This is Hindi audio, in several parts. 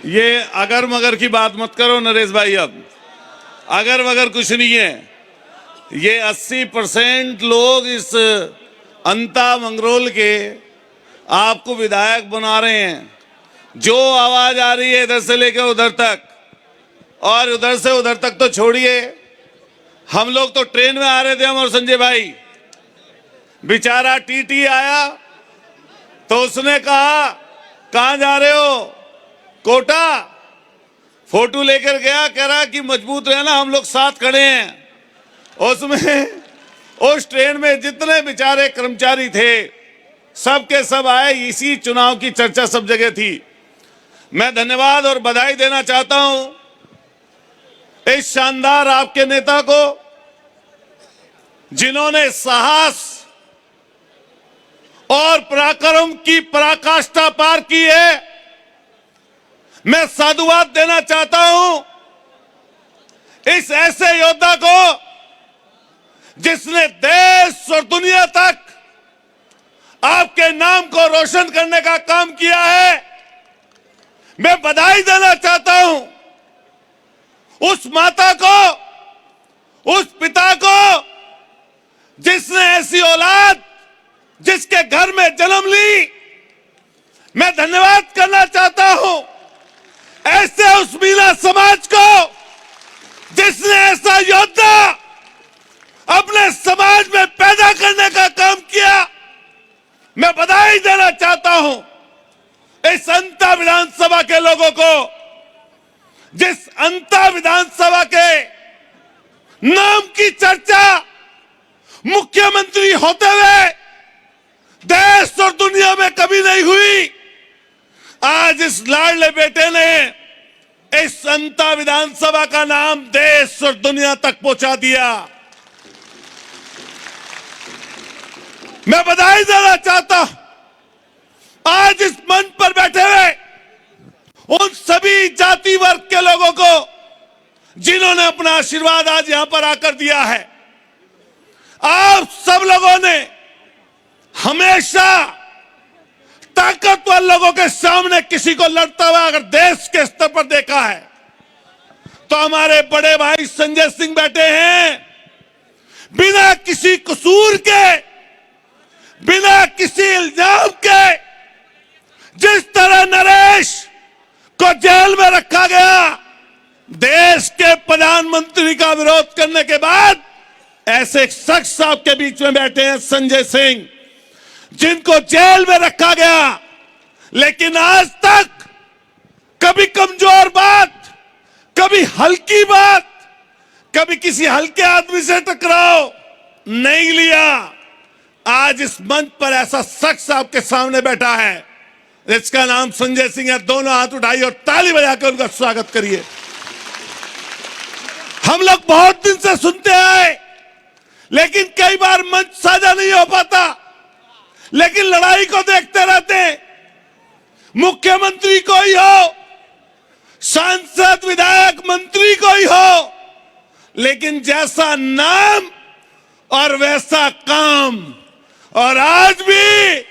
ये अगर मगर की बात मत करो नरेश भाई। अब अगर मगर कुछ नहीं है। ये 80% लोग इस अंता मंगरोल के आपको विधायक बना रहे हैं। जो आवाज आ रही है इधर से लेकर उधर तक, और उधर से उधर तक तो छोड़िए, हम लोग तो ट्रेन में आ रहे थे, हम और संजय भाई। बेचारा टीटी आया तो उसने कहा कहां जा रहे हो? कोटा। फोटो लेकर गया, कह रहा कि मजबूत रहना, हम लोग साथ खड़े हैं। उसमें उस ट्रेन में जितने बेचारे कर्मचारी थे सब के सब आए। इसी चुनाव की चर्चा सब जगह थी। मैं धन्यवाद और बधाई देना चाहता हूं इस शानदार आपके नेता को, जिन्होंने साहस और पराक्रम की पराकाष्ठा पार की है। मैं साधुवाद देना चाहता हूं इस ऐसे योद्धा को जिसने देश और दुनिया तक आपके नाम को रोशन करने का काम किया है। मैं बधाई देना चाहता हूं उस माता को, उस पिता को जिसने ऐसी औलाद जिसके घर में जन्म ली। मैं धन्यवाद करना चाहता हूं ऐसे उस मीना समाज को जिसने ऐसा योद्धा अपने समाज में पैदा करने का काम किया। मैं बधाई देना चाहता हूं इस अंता विधानसभा के लोगों को, जिस अंता विधानसभा के नाम की चर्चा मुख्यमंत्री होते हुए देश और दुनिया में कभी नहीं हुई। आज इस लाडले बेटे ने इस अंता विधानसभा का नाम देश और दुनिया तक पहुंचा दिया। मैं बधाई देना चाहता हूं आज इस मंच पर बैठे हुए उन सभी जाति वर्ग के लोगों को जिन्होंने अपना आशीर्वाद आज यहां पर आकर दिया है। आप सब लोगों ने हमेशा ताकतवर लोगों के सामने किसी को लड़ता हुआ अगर देश के स्तर पर देखा है तो हमारे बड़े भाई संजय सिंह बैठे हैं। बिना किसी कसूर के, बिना किसी इल्जाम के, जिस तरह नरेश को जेल में रखा गया, देश के प्रधानमंत्री का विरोध करने के बाद ऐसे एक शख्स आपके बीच में बैठे हैं संजय सिंह, जिनको जेल में रखा गया, लेकिन आज तक कभी कमजोर बात, कभी हल्की बात, कभी किसी हल्के आदमी से टकराव नहीं लिया। आज इस मंच पर ऐसा शख्स आपके सामने बैठा है जिसका नाम संजय सिंह है। दोनों हाथ उठाइए और ताली बजाकर उनका स्वागत करिए। हम लोग बहुत दिन से सुनते आए, लेकिन कई बार मंच साझा नहीं हो पाता, लेकिन लड़ाई को देखते रहते। मुख्यमंत्री को ही हो, सांसद विधायक मंत्री को ही हो, लेकिन जैसा नाम और वैसा काम। और आज भी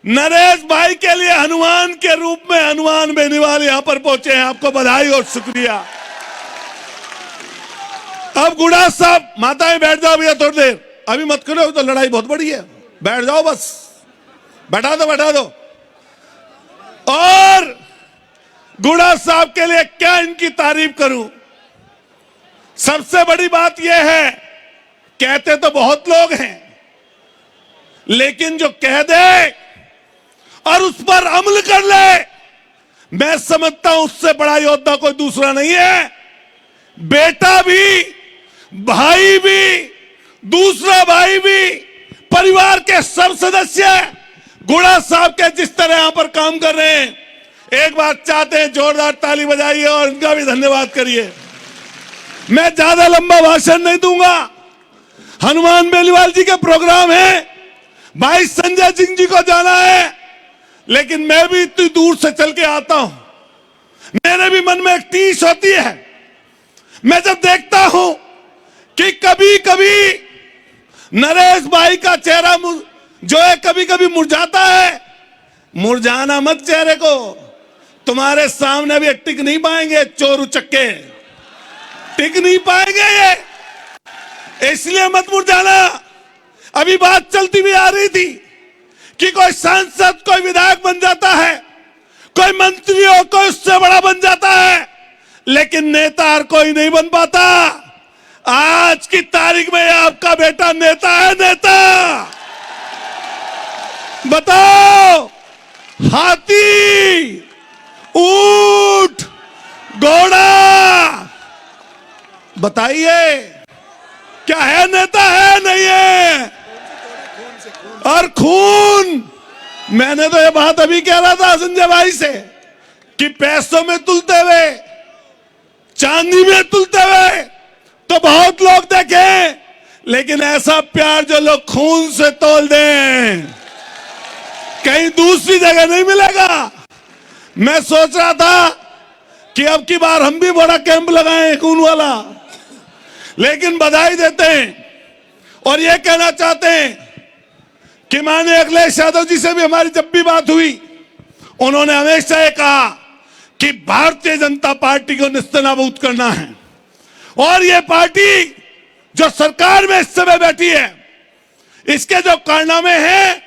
नरेश भाई के लिए हनुमान के रूप में हनुमान बेनीवाल यहां पर पहुंचे हैं। आपको बधाई और शुक्रिया। अब गुड़ा साहब, माताएं बैठ जाओ भैया थोड़ी देर, अभी मत करो, तो लड़ाई बहुत बड़ी है। बैठ जाओ, बस बैठा दो, बैठा दो। और गुड़ा साहब के लिए क्या इनकी तारीफ करूं। सबसे बड़ी बात यह है, कहते तो बहुत लोग हैं, लेकिन जो कह दे और उस पर अमल कर ले, मैं समझता हूं उससे बड़ा योद्धा कोई दूसरा नहीं है। बेटा भी, भाई भी, दूसरा भाई भी, परिवार के सब सदस्य गुड़ा साहब के जिस तरह यहां पर काम कर रहे हैं, एक बार चाहते हैं जोरदार ताली बजाइए और इनका भी धन्यवाद करिए। मैं ज्यादा लंबा भाषण नहीं दूंगा, हनुमान बेनीवाल जी के प्रोग्राम है, भाई संजय सिंह जी को जाना है, लेकिन मैं भी इतनी दूर से चल के आता हूं। मेरे भी मन में एक टीस होती है। मैं जब देखता हूं कि कभी कभी नरेश भाई का चेहरा जो है कभी कभी मुरझाता है। मुरझाना मत चेहरे को, तुम्हारे सामने भी टिक नहीं पाएंगे, चोर उचक्के टिक नहीं पाएंगे ये, इसलिए मत मुरझाना। अभी बात चलती भी आ रही थी कि कोई सांसद, कोई विधायक बन जाता है, कोई मंत्री हो, कोई उससे बड़ा बन जाता है, लेकिन नेता हर कोई नहीं बन पाता। आज की तारीख में आपका बेटा नेता है, नेता। बताओ, हाथी, ऊंट, घोड़ा, बताइए क्या है? नेता है नहीं है? और खून, मैंने तो ये बात अभी कह रहा था संजय भाई से कि पैसों में तुलते हुए, चांदी में तुलते हुए तो बहुत लोग देखें, लेकिन ऐसा प्यार जो लोग खून से तोल दें, कहीं दूसरी जगह नहीं मिलेगा। मैं सोच रहा था कि अब की बार हम भी बड़ा कैंप लगाएं खून वाला, लेकिन बधाई देते हैं और ये कहना चाहते हैं कि माननीय अखिलेश यादव जी से भी हमारी जब भी बात हुई, उन्होंने हमेशा ये कहा कि भारतीय जनता पार्टी को निस्तेनाबूद करना है। और ये पार्टी जो सरकार में इस समय बैठी है, इसके जो कारनामे हैं,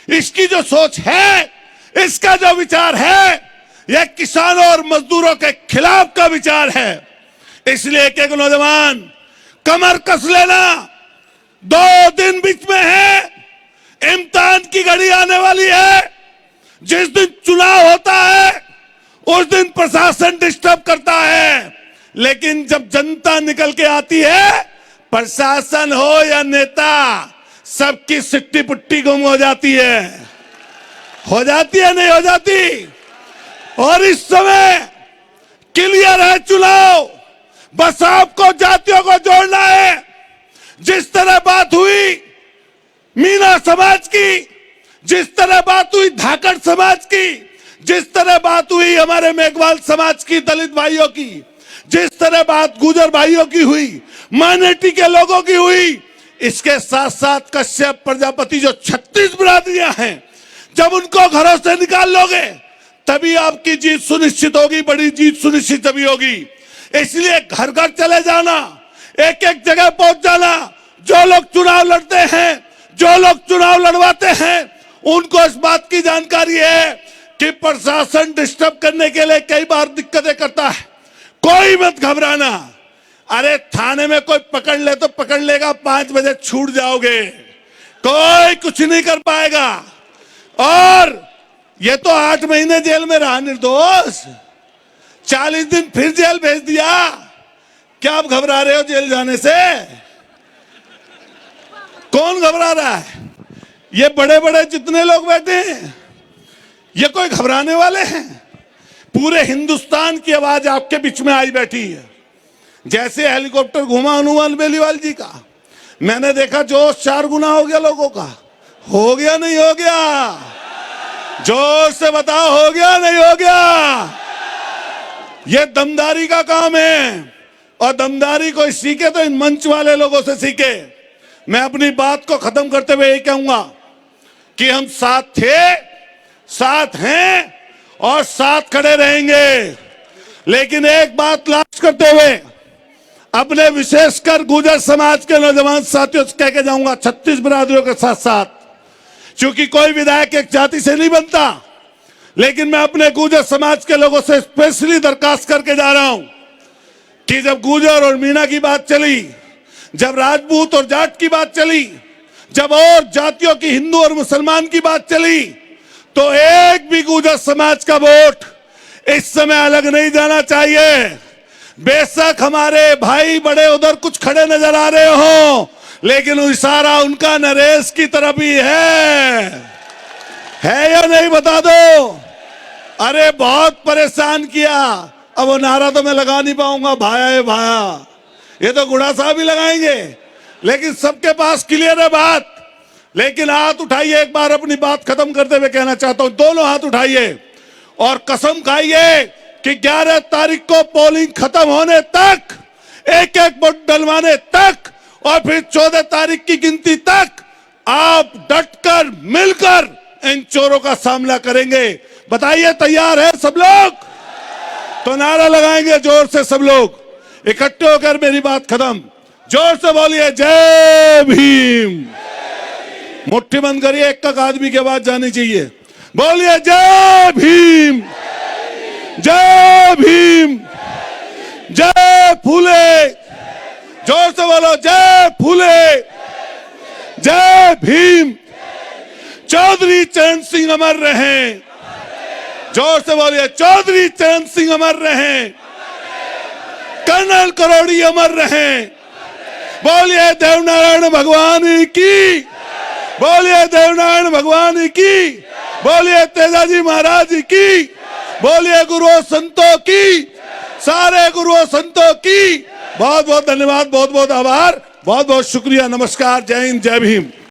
इसकी जो सोच है, इसका जो विचार है, यह किसानों और मजदूरों के खिलाफ का विचार है। इसलिए एक एक नौजवान कमर कस लेना, 2 दिन बीच में है, इम्तिहान की घड़ी आने वाली है। जिस दिन चुनाव होता है उस दिन प्रशासन डिस्टर्ब करता है, लेकिन जब जनता निकल के आती है, प्रशासन हो या नेता, सबकी सिट्टी पुट्टी गुम हो जाती है। हो जाती है, नहीं हो जाती? और इस समय क्लियर है चुनाव, बस आपको जातियों को जोड़ना है। जिस तरह बात हुई मीना समाज की, जिस तरह बात हुई धाकड़ समाज की, जिस तरह बात हुई हमारे मेघवाल समाज की, दलित भाइयों की, जिस तरह बात गुजर भाइयों की हुई, माइनॉरिटी के लोगों की हुई, इसके साथ साथ कश्यप प्रजापति जो 36 बिरादरियां हैं, जब उनको घरों से निकाल लोगे तभी आपकी जीत सुनिश्चित होगी, बड़ी जीत सुनिश्चित तभी होगी। इसलिए घर घर चले जाना, एक एक जगह पहुंच जाना। जो लोग चुनाव लड़ते हैं, जो लोग चुनाव लड़वाते हैं, उनको इस बात की जानकारी है कि प्रशासन डिस्टर्ब करने के लिए कई बार दिक्कतें करता है। कोई मत घबराना। अरे थाने में कोई पकड़ ले तो पकड़ लेगा, 5 बजे छूट जाओगे, कोई कुछ नहीं कर पाएगा। और ये तो 8 महीने जेल में रहा निर्दोष, 40 दिन फिर जेल भेज दिया। क्या आप घबरा रहे हो जेल जाने से? कौन घबरा रहा है? ये बड़े बड़े जितने लोग बैठे हैं, ये कोई घबराने वाले हैं? पूरे हिंदुस्तान की आवाज आपके बीच में आई बैठी है। जैसे हेलीकॉप्टर घुमा हनुमान बेलीवाल जी का, मैंने देखा जोश 4 गुना हो गया लोगों का। हो गया नहीं हो गया? जोर से बताओ, हो गया नहीं हो गया? ये दमदारी का काम है, और दमदारी कोई सीखे तो इन मंच वाले लोगों से सीखे। मैं अपनी बात को खत्म करते हुए यही कहूंगा कि हम साथ थे, साथ हैं और साथ खड़े रहेंगे। लेकिन एक बात लास्ट करते हुए अपने विशेषकर गुर्जर समाज के नौजवान साथियों से कह के जाऊंगा, 36 बिरादरियों के साथ साथ, क्योंकि कोई विधायक एक जाति से नहीं बनता, लेकिन मैं अपने गुर्जर समाज के लोगों से स्पेशली दरखास्त करके जा रहा हूं कि जब गुर्जर और मीणा की बात चली, जब राजपूत और जाट की बात चली, जब और जातियों की, हिंदू और मुसलमान की बात चली, तो एक भी गुर्जर समाज का वोट इस समय अलग नहीं जाना चाहिए। बेशक हमारे भाई बड़े उधर कुछ खड़े नजर आ रहे हो, लेकिन इशारा उनका नरेश की तरफ ही है या नहीं? बता दो। अरे बहुत परेशान किया। अब वो नारा तो मैं लगा नहीं पाऊंगा, भाया है भाया, ये तो गुड़ा साहब ही लगाएंगे, लेकिन सबके पास क्लियर है बात। लेकिन हाथ उठाइए, एक बार अपनी बात खत्म करते हुए कहना चाहता हूं, दोनों हाथ उठाइए और कसम खाइए कि 11 तारीख को पोलिंग खत्म होने तक, एक एक वोट डलवाने तक और फिर 14 तारीख की गिनती तक आप डटकर मिलकर इन चोरों का सामना करेंगे। बताइए तैयार है सब लोग? तो नारा लगाएंगे जोर से सब लोग इकट्ठे होकर। मेरी बात खत्म, जोर से बोलिए जय भीम। मुट्ठी बंद करिए, एक एक आदमी की आवाज जानी चाहिए। बोलिए जय भीम, जय भीम, जय फूले। जोर से बोलो जय फूले, जय भीम। चौधरी चरण सिंह अमर रहें। जोर से बोलिए चौधरी चरण सिंह अमर रहें, कर्नल करोड़ी अमर रहें। बोलिए देवनारायण भगवान की, बोलिए देवनारायण भगवान की, बोलिए तेजाजी महाराज की, बोलिए गुरुओं संतों की, सारे गुरुओं संतों की। बहुत बहुत धन्यवाद, बहुत बहुत आभार, बहुत बहुत शुक्रिया। नमस्कार, जय हिंद, जय भीम।